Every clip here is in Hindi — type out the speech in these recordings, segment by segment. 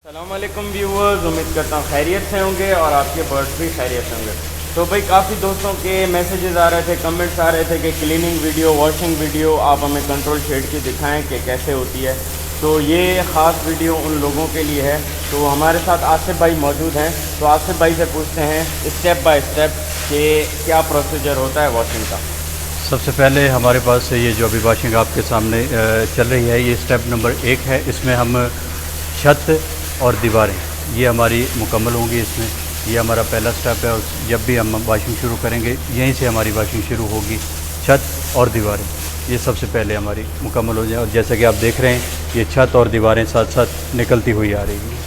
अस्सलाम वालेकुम व्यूअर्स, उम्मीद करता हूँ खैरियत से होंगे और आपके बर्ड्स भी खैरियत से होंगे। तो भाई काफ़ी दोस्तों के मैसेजेस आ रहे थे, कमेंट्स आ रहे थे कि क्लीनिंग वीडियो, वॉशिंग वीडियो आप हमें कंट्रोल शेड की दिखाएं कि कैसे होती है। तो ये ख़ास वीडियो उन लोगों के लिए है। तो हमारे साथ आसिफ भाई मौजूद हैं, तो आसिफ भाई से पूछते हैं स्टेप बाय स्टेप कि क्या प्रोसीजर होता है वॉशिंग का। सबसे पहले हमारे पास ये जो अभी वॉशिंग आपके सामने चल रही है, ये स्टेप नंबर 1 है। इसमें हम छत और दीवारें ये हमारी मुकम्मल होंगी। इसमें ये हमारा पहला स्टेप है और जब भी हम वॉशिंग शुरू करेंगे यहीं से हमारी वॉशिंग शुरू होगी। छत और दीवारें ये सबसे पहले हमारी मुकम्मल हो जाए। और जैसा कि आप देख रहे हैं ये छत और दीवारें साथ साथ निकलती हुई आ रही हैं।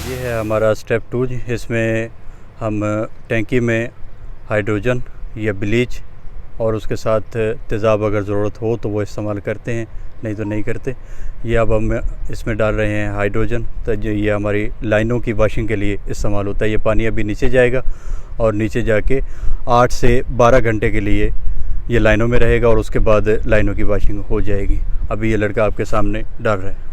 ये है हमारा स्टेप 2 जी। इसमें हम टैंकी में हाइड्रोजन या ब्लीच और उसके साथ तेज़ाब अगर ज़रूरत हो तो वो इस्तेमाल करते हैं, नहीं तो नहीं करते। ये अब हम इसमें डाल रहे हैं हाइड्रोजन, तो जो ये हमारी लाइनों की वॉशिंग के लिए इस्तेमाल होता है। ये पानी अभी नीचे जाएगा और नीचे जाके 8 से 12 घंटे के लिए ये लाइनों में रहेगा और उसके बाद लाइनों की वॉशिंग हो जाएगी। अभी ये लड़का आपके सामने डाल रहा है।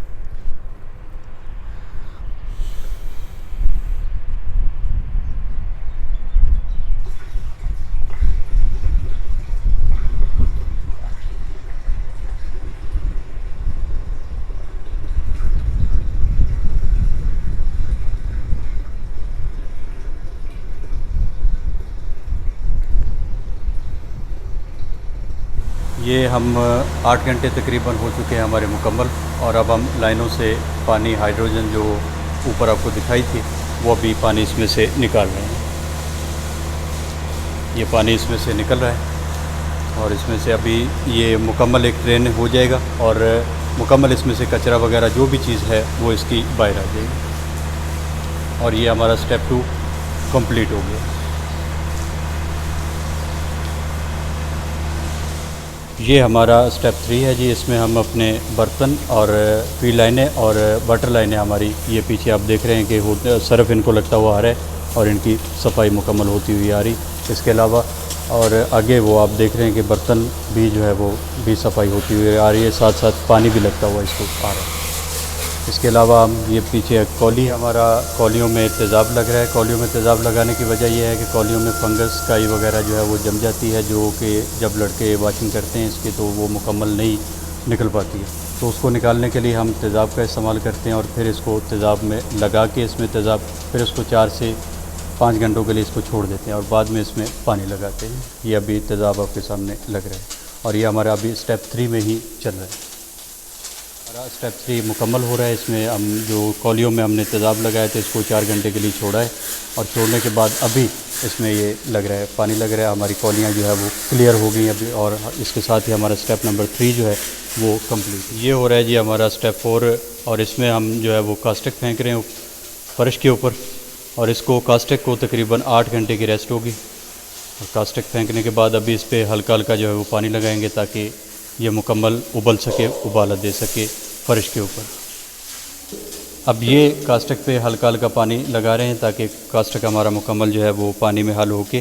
ये हम 8 घंटे तकरीबन हो चुके हैं हमारे मुकम्मल। और अब हम लाइनों से पानी हाइड्रोजन जो ऊपर आपको दिखाई थी वो अभी पानी इसमें से निकाल रहे हैं। ये पानी इसमें से निकल रहा है और इसमें से अभी ये मुकम्मल एक ड्रेन हो जाएगा और मुकम्मल इसमें से कचरा वगैरह जो भी चीज़ है वो इसकी बाहर आ जाएगी। और ये हमारा स्टेप 2 कंप्लीट हो गया। ये हमारा स्टेप 3 है जी। इसमें हम अपने बर्तन और फील्ड लाइनें और वाटर लाइनें हमारी ये पीछे आप देख रहे हैं कि सर्फ इनको लगता हुआ आ रहा है और इनकी सफाई मुकम्मल होती हुई आ रही। इसके अलावा और आगे वो आप देख रहे हैं कि बर्तन भी जो है वो भी सफाई होती हुई आ रही है, साथ साथ पानी भी लगता हुआ इसको आ रहा है। इसके अलावा हम ये पीछे कौली हमारा कौलियों में तेज़ाब लग रहा है। कौलियों में तेज़ाब लगाने की वजह यह है कि कौलियों में फंगस काई वगैरह जो है वो जम जाती है, जो कि जब लड़के वॉशिंग करते हैं इसकी तो वो मुकम्मल नहीं निकल पाती है। तो उसको निकालने के लिए हम तेज़ाब का इस्तेमाल करते हैं और फिर इसको तेज़ाब में लगा के इसमें तेज़ाब फिर इसको 4 से 5 घंटों के लिए इसको छोड़ देते हैं और बाद में इसमें पानी लगाते हैं। ये अभी तेज़ाब आपके सामने लग रहा है और ये हमारा अभी स्टेप 3 में ही चल रहा है। हमारा स्टेप 3 मुकम्मल हो रहा है। इसमें हम जो कौलियों में हमने तेज़ाब लगाए थे इसको 4 घंटे के लिए छोड़ा है और छोड़ने के बाद अभी इसमें ये लग रहा है, पानी लग रहा है। हमारी कौलियाँ जो है वो क्लियर हो गई अभी और इसके साथ ही हमारा स्टेप नंबर 3 जो है वो कंप्लीट। ये हो रहा है जी हमारा स्टेप 4 और इसमें हम जो है वो कास्टिक फेंक रहे हैं फर्श के ऊपर और इसको कास्टिक को तकरीबन 8 घंटे की रेस्ट होगी। और कास्टिक फेंकने के बाद अभी इस पर हल्का हल्का जो है वो पानी लगाएंगे ताकि ये मुकम्मल उबल सके, उबाला दे सके फ़र्श के ऊपर। अब ये कास्टिक पे हल्का हल्का पानी लगा रहे हैं ताकि कास्टिक हमारा मुकम्मल जो है वो पानी में हल होके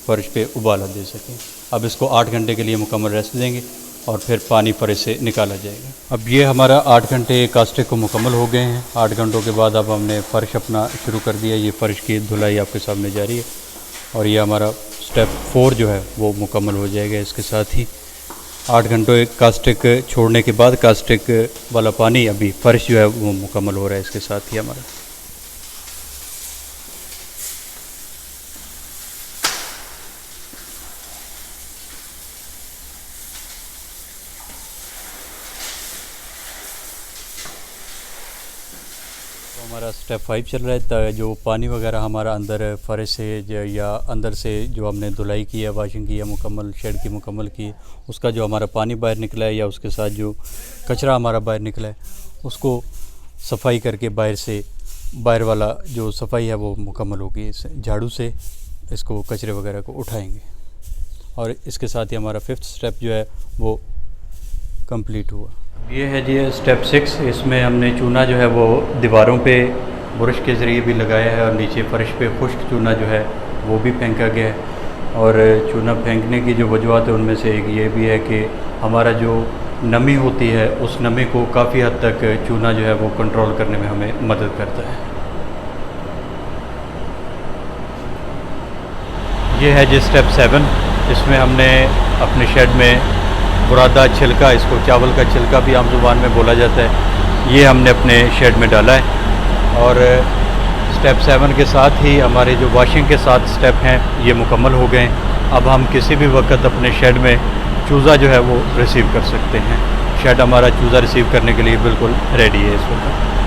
फ़र्श पे उबाला दे सके। अब इसको 8 घंटे के लिए मुकम्मल रेस्ट देंगे और फिर पानी फ़र्श से निकाला जाएगा। अब ये हमारा 8 घंटे कास्टिक को मुकम्मल हो गए हैं। 8 घंटों के बाद अब हमने फ़र्श अपना शुरू कर दिया। ये फ़र्श की धुलाई आपके सामने जारी है और ये हमारा स्टेप 4 जो है वो मुकम्मल हो जाएगा। इसके साथ ही 8 घंटों कास्टिक छोड़ने के बाद कास्टिक वाला पानी अभी फ़र्श जो है वो मुकम्मल हो रहा है इसके साथ ही हमारा। हमारा स्टेप 5 चल रहा है। तो जो पानी वगैरह हमारा अंदर फ़र्श से या अंदर से जो हमने धुलाई की है, वॉशिंग की है, मुकम्मल शेड की मुकम्मल की है, उसका जो हमारा पानी बाहर निकला है या उसके साथ जो कचरा हमारा बाहर निकला है उसको सफाई करके बाहर वाला जो सफाई है वो मुकम्मल होगी। इस झाड़ू से इसको कचरे वगैरह को उठाएंगे और इसके साथ ही हमारा 5th स्टेप जो है वो कंप्लीट हुआ। ये है जी स्टेप 6। इसमें हमने चूना जो है वो दीवारों पे ब्रश के ज़रिए भी लगाया है और नीचे फ़र्श पे खुश्क चूना जो है वो भी फेंका गया है। और चूना फेंकने की जो वजूहत है उनमें से एक ये भी है कि हमारा जो नमी होती है उस नमी को काफ़ी हद तक चूना जो है वो कंट्रोल करने में हमें मदद करता है। ये है जी स्टेप 7। इसमें हमने अपने शेड में बुरादा छिलका, इसको चावल का छिलका भी आम ज़ुबान में बोला जाता है, ये हमने अपने शेड में डाला है। और स्टेप 7 के साथ ही हमारे जो वॉशिंग के 7 स्टेप हैं ये मुकम्मल हो गए हैं। अब हम किसी भी वक्त अपने शेड में चूज़ा जो है वो रिसीव कर सकते हैं। शेड हमारा चूज़ा रिसीव करने के लिए बिल्कुल रेडी है इस वक्त।